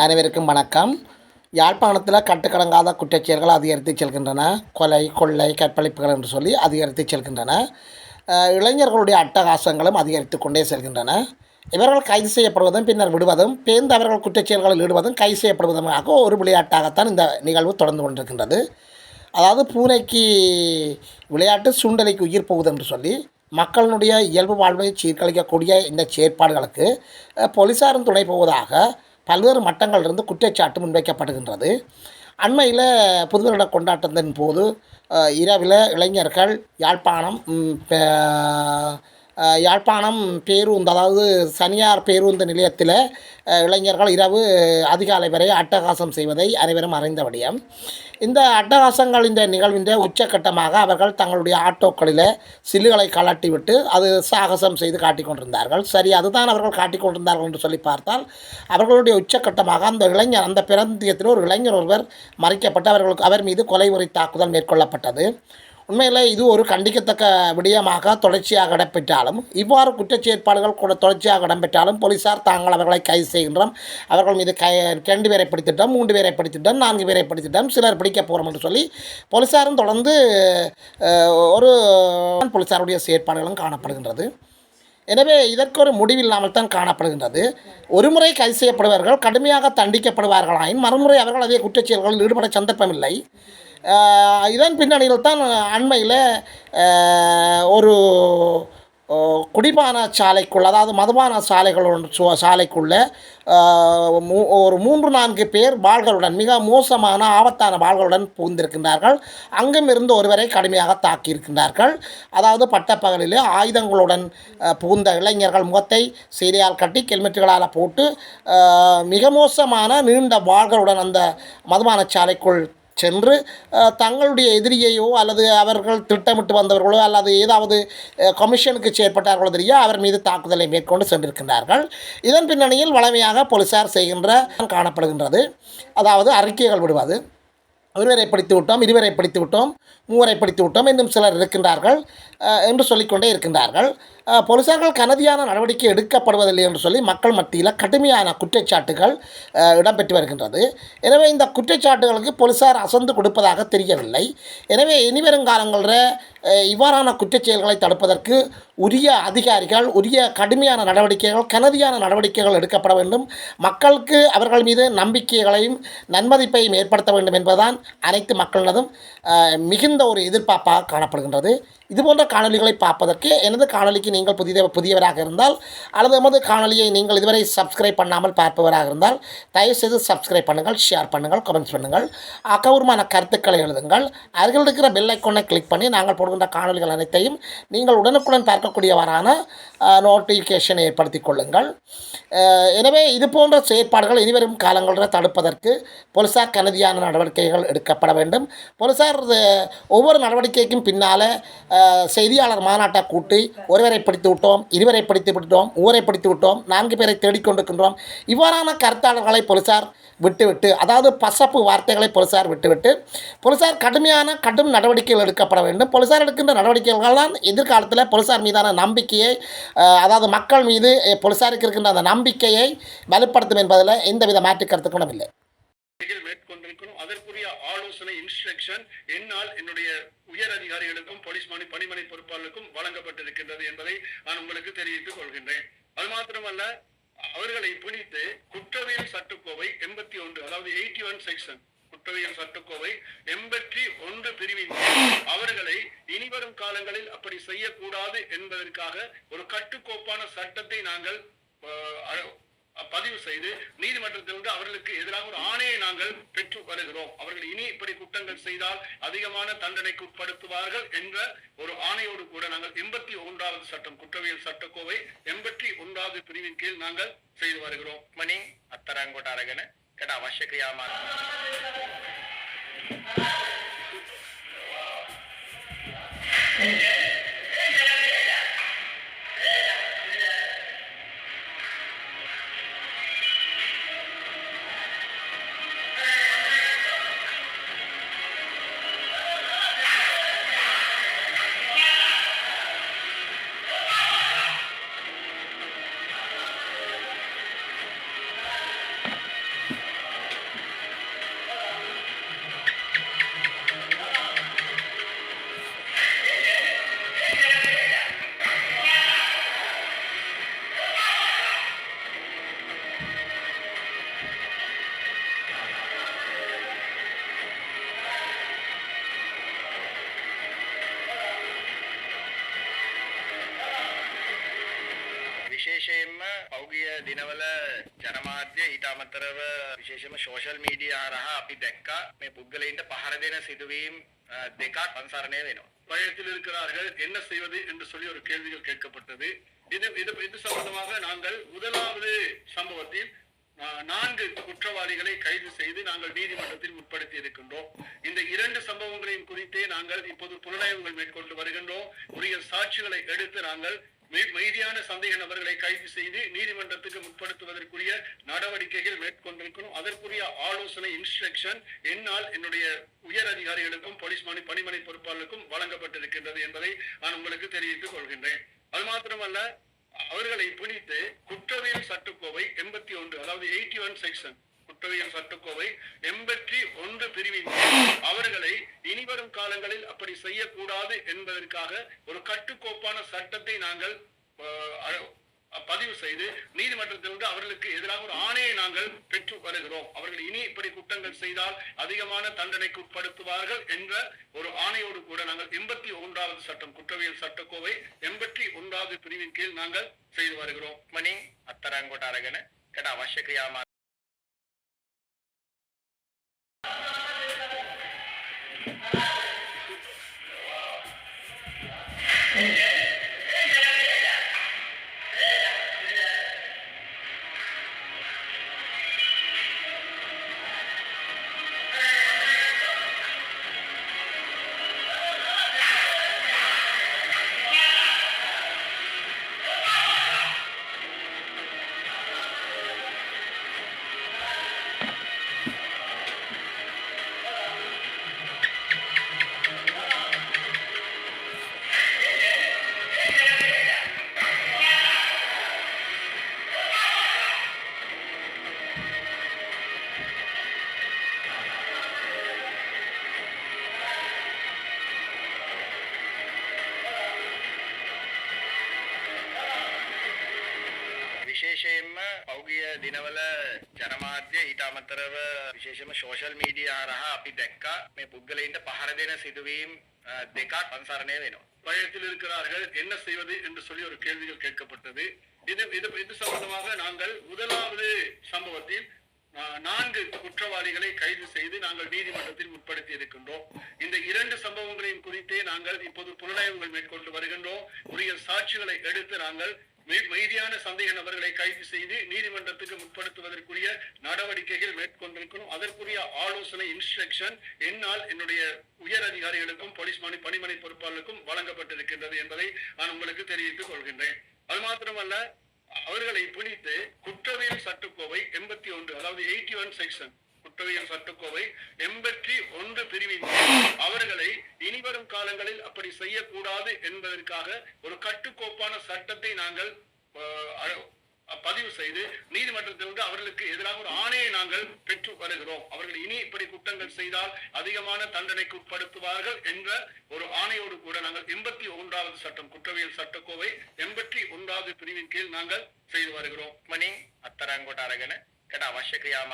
அனைவருக்கும் வணக்கம். யாழ்ப்பாணத்தில் கட்டுக்கடங்காத குற்றச்செயல்கள் அதிகரித்து செல்கின்றன. கொலை, கொள்ளை, கற்பழிப்புகள் என்று சொல்லி அதிகரித்து செல்கின்றன. இளைஞர்களுடைய அட்டகாசங்களும் அதிகரித்து கொண்டே செல்கின்றன. இவர்கள் கைது செய்யப்படுவதும் பின்னர் விடுவதும் பேர்ந்து அவர்கள் குற்றச்செயல்களில் ஈடுவதும் கைது செய்யப்படுவதுமாக ஒரு விளையாட்டாகத்தான் இந்த நிகழ்வு தொடர்ந்து கொண்டிருக்கின்றது. அதாவது பூனைக்கு விளையாட்டு சுண்டலைக்கு உயிர் போகுது என்று சொல்லி மக்களினுடைய இயல்பு வாழ்வை சீர்கழிக்கக்கூடிய இந்த செயற்பாடுகளுக்கு போலீஸாரும் துணை போவதாக பல்வேறு மட்டங்களிலிருந்து குற்றச்சாட்டு முன்வைக்கப்படுகின்றது. அண்மையில் புதுவருட கொண்டாட்டத்தின் போது இரவில் இளைஞர்கள் யாழ்ப்பாணம் பேருந்து, அதாவது தனியார் பேருந்து நிலையத்தில் இளைஞர்கள் இரவு அதிகாலை வரை அட்டகாசம் செய்வதை அனைவரும் அறிந்த விடயம். இந்த அட்டகாசங்கள் இந்த நிகழ்வின் உச்சக்கட்டமாக அவர்கள் தங்களுடைய ஆட்டோக்களில் சில்லுகளை கலட்டிவிட்டு அது சாகசம் செய்து காட்டிக் கொண்டிருந்தார்கள். சரி, அதுதான் அவர்கள் காட்டிக் கொண்டிருந்தார்கள் என்று சொல்லி பார்த்தால் அவர்களுடைய உச்சக்கட்டமாக அந்த இளைஞர், அந்த பிராந்தியத்தில் ஒரு இளைஞர் ஒருவர் மறைக்கப்பட்டு அவர் மீது கொலை உரை தாக்குதல் மேற்கொள்ளப்பட்டது. உண்மையில் இது ஒரு கண்டிக்கத்தக்க விடயமாக தொடர்ச்சியாக இடம்பெற்றாலும், இவ்வாறு குற்றச்செயற்பாடுகள் கூட தொடர்ச்சியாக இடம்பெற்றாலும் போலீஸார் தாங்கள் அவர்களை கைது செய்கின்றோம், அவர்கள் மீது 2 பேரை பிடித்திட்டோம், 3 பேரை பிடித்திட்டோம், 4 பேரை பிடித்திட்டோம், சிலர் பிடிக்க போகிறோம் என்று சொல்லி போலீஸாரும் தொடர்ந்து ஒரு போலீஸாருடைய செயற்பாடுகளும் காணப்படுகின்றது. எனவே இதற்கு ஒரு முடிவில்லாமல் தான் காணப்படுகின்றது. ஒருமுறை கைது செய்யப்படுபவர்கள் கடுமையாக தண்டிக்கப்படுவார்களாயின் மறுமுறை அவர்கள் அதே குற்றச்செயல்களில் ஈடுபட சந்தர்ப்பமில்லை. இதன் பின்னணியில் தான் அண்மையில் ஒரு குடிபான சாலைக்குள், அதாவது மதுபான சாலைக்குள்ளே ஒரு 3-4 பேர் வாள்களுடன், மிக மோசமான ஆபத்தான வாள்களுடன் புகுந்திருக்கின்றார்கள். அங்கும் இருந்து ஒருவரை கடுமையாக தாக்கியிருக்கின்றார்கள். அதாவது பட்டப்பகலிலே ஆயுதங்களுடன் புகுந்த இளைஞர்கள் முகத்தை சீலையால் கட்டி ஹெல்மெட்டுகளால் போட்டு மிக மோசமான நீண்ட வாள்களுடன் அந்த மதுபான சாலைக்குள் சென்று தங்களுடைய எதிரியையோ அல்லது அவர்கள் திட்டமிட்டு வந்தவர்களோ அல்லது ஏதாவது கமிஷனுக்கு செயற்பட்டார்களோ தெரிய அவர் மீது தாக்குதலை மேற்கொண்டு சென்றிருக்கின்றார்கள். இதன் பின்னணியில் வழமையாக போலீஸார் செய்கின்ற காணப்படுகின்றது. அதாவது அறிக்கைகள் விடுவது, ஒருவரை படித்து விட்டோம், 2 பேரை படித்து விட்டோம், 3 பேரை படித்து விட்டோம், இன்னும் சிலர் இருக்கின்றார்கள் என்று சொல்லிக்கொண்டே இருக்கின்றார்கள். போலீஸார்கள் கனதியான நடவடிக்கை எடுக்கப்படுவதில்லை என்று சொல்லி மக்கள் மத்தியில் கடுமையான குற்றச்சாட்டுகள் இடம்பெற்று வருகின்றது. எனவே இந்த குற்றச்சாட்டுகளுக்கு போலீஸார் அசந்து கொடுப்பதாக தெரியவில்லை. எனவே இனிவரும் காலங்களில் இவ்வாறான குற்றச்செயல்களை தடுப்பதற்கு உரிய அதிகாரிகள் உரிய கடுமையான நடவடிக்கைகள், கனதியான நடவடிக்கைகள் எடுக்கப்பட வேண்டும். மக்களுக்கு அவர்கள் மீது நம்பிக்கைகளையும் நன்மதிப்பையும் ஏற்படுத்த வேண்டும் என்பதுதான் அனைத்து மக்களினதும் மிகுந்த ஒரு எதிர்பார்ப்பாக காணப்படுகின்றது. இதுபோன்ற காணொலிகளை பார்ப்பதற்கு எனது காணொலிக்கு நீங்கள் புதியவராக இருந்தால் அல்லது எமது காணொலியை நீங்கள் இதுவரை சப்ஸ்கிரைப் பண்ணாமல் பார்ப்பவராக இருந்தால் தயவுசெய்து சப்ஸ்கிரைப் பண்ணுங்கள், ஷேர் பண்ணுங்கள், கமெண்ட்ஸ் பண்ணுங்கள், அக்கௌரமான கருத்துக்களை எழுதுங்கள். அருகில் இருக்கிற பெல் ஐக்கானை கிளிக் பண்ணி நாங்கள் போடுகின்ற காணொலிகள் அனைத்தையும் நீங்கள் உடனுக்குடன் பார்க்கக்கூடியவரான நோட்டிஃபிகேஷனை ஏற்படுத்திக் கொள்ளுங்கள். எனவே இதுபோன்ற செயற்பாடுகள் இனிவரும் காலங்களில் தடுப்பதற்கு போலீஸார் கனதியான நடவடிக்கைகள் எடுக்கப்பட வேண்டும். போலீஸார் ஒவ்வொரு நடவடிக்கைக்கும் பின்னால் செய்தியாளர் மாநாட்டை கூட்டி ஒருவரை பிடித்து விட்டோம், 2 பேரை பிடித்து விட்டோம், 3 பேரை பிடித்து விட்டோம், 4 பேரை தேடிக்கொண்டிருக்கின்றோம், இவ்வாறான கருத்தாளர்களை போலீஸார் விட்டுவிட்டு, அதாவது பசப்பு வார்த்தைகளை போலீஸார் விட்டுவிட்டு போலீஸார் கடும் நடவடிக்கைகள் எடுக்கப்பட வேண்டும். போலீஸார் எடுக்கின்ற நடவடிக்கைகள் தான் எதிர்காலத்தில் போலீஸார் மீதான நம்பிக்கையை, அதாவது மக்கள் மீது போலீஸாருக்கு இருக்கின்ற அந்த நம்பிக்கையை வலுப்படுத்தும் என்பதில் எந்தவித மாற்று கருத்துக்களும் இல்லை. மேற்கொண்டிருக்கணும். அதற்குரிய ஆலோசனை இன்ஸ்ட்ரக்ஷன் என்னால் என்னுடைய உயர் அதிகாரிகளுக்கும் போலீஸ் பணிமனை பொறுப்பாளருக்கும் வழங்கப்பட்டிருக்கின்றது என்பதை நான் உங்களுக்கு தெரிவித்துக் கொள்கின்றேன். அது மாத்திரமல்ல, அவர்களை பிடித்து குற்றவியல் சட்டக்கோவை 81, அதாவது 81 செக்ஷன், குற்றவியல் சட்டக்கோவை 81 பிரிவின் அவர்களை இனிவரும் காலங்களில் அப்படி செய்யக்கூடாது என்பதற்காக ஒரு கட்டுக்கோப்பான சட்டத்தை நாங்கள் பதிவு செய்து நீதிமன்றத்திலிருந்து அவர்களுக்கு எதிராக ஒரு ஆணையை நாங்கள் பெற்று வருகிறோம். அவர்கள் இனி இப்படி குற்றங்கள் செய்தால் அதிகமான தண்டனைக்கு உட்படுத்துவார்கள் என்ற ஒரு ஆணையோடு கூட நாங்கள் 81வது சட்டம், குற்றவியல் சட்டக்கோவை 81வது பிரிவின் கீழ் நாங்கள் செய்து வருகிறோம். மணி அத்தரங்கோட்ட அரகன கட அவசியமா විශේෂයෙන්ම පෞගිය දිනවල ජනමාධ්‍ය ඊට අමතරව විශේෂයෙන්ම සෝෂල් මීඩියා හරහා අපි දැක්කා මේ පුද්ගලයින්ට පහර දෙන සිදුවීම් දෙකක් අන්සරණය වෙනවා. பயத்தில் இருக்கிறார்கள் என்ன செய்வது என்று சொல்லி ஒரு கேள்விகள் கேட்கப்பட்டது. இது சம்பந்தமாக நாங்கள் முதலாவது சம்பவத்தில் 4 குற்றவாளிகளை கைது செய்து நாங்கள் நீதிமன்றத்தில் உட்படுத்தி இருக்கின்றோம். இந்த 2 சம்பவங்களையும் குறித்தே நாங்கள் இப்போது புலனாய்வுகள் மேற்கொண்டு வருகின்றோம். உரிய சாட்சிகளை எடுத்து நாங்கள் மீதியான சந்தேக நபர்களை கைது செய்து நீதிமன்றத்துக்கு முற்படுத்துவதற்குரிய நடவடிக்கைகள் மேற்கொண்டிருக்கிறோம். அதற்குரிய ஆலோசனை இன்ஸ்ட்ரக்ஷன் என்னால் என்னுடைய உயர் அதிகாரிகளுக்கும் போலீஸ் பணிமனை பொறுப்பாளருக்கும் வழங்கப்பட்டிருக்கின்றது என்பதை நான் உங்களுக்கு தெரிவித்துக் கொள்கின்றேன். அது மாத்திரமல்ல, அவர்களை பிடித்து குற்றவியல் சட்டக்கோவை 81 அதாவது 81 செக்ஷன் குற்றவியல் சட்டக்கோவை 81 பிரிவின் அவர்களை இனிவரும் காலங்களில் அப்படி செய்யக்கூடாது என்பதற்காக ஒரு கட்டுக்கோப்பான சட்டத்தை நாங்கள் பதிவு செய்து நீதிமன்றத்திலிருந்து அவர்களுக்கு எதிராக ஒரு ஆணையை நாங்கள் பெற்று வருகிறோம். அவர்கள் இனி இப்படி குற்றங்கள் செய்தால் அதிகமான தண்டனைக்கு உட்படுத்துவார்கள் என்ற ஒரு ஆணையோடு கூட நாங்கள் 81வது சட்டம் குற்றவியல் சட்டக்கோவை 81வது பிரிவின் கீழ் நாங்கள் செய்து வருகிறோம். මනින් අත්තරංගොට අරගෙන කට අවශ්‍ය ක්‍රියාමාර්ග විශේෂයෙන්ම පෞගිය දිනවල ජනමාධ්‍ය ඊට අමතරව විශේෂයෙන්ම සෝෂල් මීඩියා හරහා අපි දැක්කා මේ පුද්ගලයින්ට පහර දෙන සිදුවීම් දෙකක් අන්සරණය වෙනවා. பயத்தில் இருக்கிறார்கள் என்ன செய்வது என்று சொல்லி ஒரு கேள்விகள் கேட்கப்பட்டது. இது சம்பந்தமாக நாங்கள் முதலாவது சம்பவத்தில் 4 குற்றவாளிகளை கைது செய்து நாங்கள் நீதிமன்றத்தில் உட்படுத்தி இருக்கின்றோம். இந்த 2 சம்பவங்களையும் குறித்தே நாங்கள் இப்போது புலனாய்வுகள் மேற்கொண்டு வருகின்றோம். உரிய சாட்சிகளை எடுத்து நாங்கள் மீதியான சந்தேக நபர்களை கைது செய்து நீதிமன்றத்துக்கு முற்படுத்துவதற்குரிய நடவடிக்கைகள் மேற்கொண்டிருக்கிறோம். அதற்குரிய ஆலோசனை இன்ஸ்ட்ரக்ஷன் என்னால் என்னுடைய உயர் அதிகாரிகளுக்கும் போலீஸ் பணிமனை பொறுப்பாளருக்கும் வழங்கப்பட்டிருக்கின்றது என்பதை நான் உங்களுக்கு தெரிவித்துக் கொள்கின்றேன். அது மாத்திரமல்ல, அவர்களை பிடித்து குற்றவியல் சட்டக்கோவை 81 அதாவது 81 செக்ஷன் குற்றவியல் சட்டக்கோவை 81 பிரிவின் அவர்களை இனிவரும் காலங்களில் அப்படி செய்யக்கூடாது என்பதற்காக ஒரு கட்டுக்கோப்பான சட்டத்தை நாங்கள் பதிவு செய்து நீதிமன்றத்திலிருந்து அவர்களுக்கு எதிராக ஒரு ஆணையை நாங்கள் பெற்று வருகிறோம். அவர்கள் இனி இப்படி குற்றங்கள் செய்தால் அதிகமான தண்டனைக்கு உட்படுத்துவார்கள் என்ற ஒரு ஆணையோடு கூட நாங்கள் 81வது சட்டம் குற்றவியல் சட்டக்கோவை 81வது பிரிவின் கீழ் நாங்கள் செய்து வருகிறோம். මනින් අත්තරංගොට අරගෙන කට අවශ්‍ය ක්‍රියාමාර්ග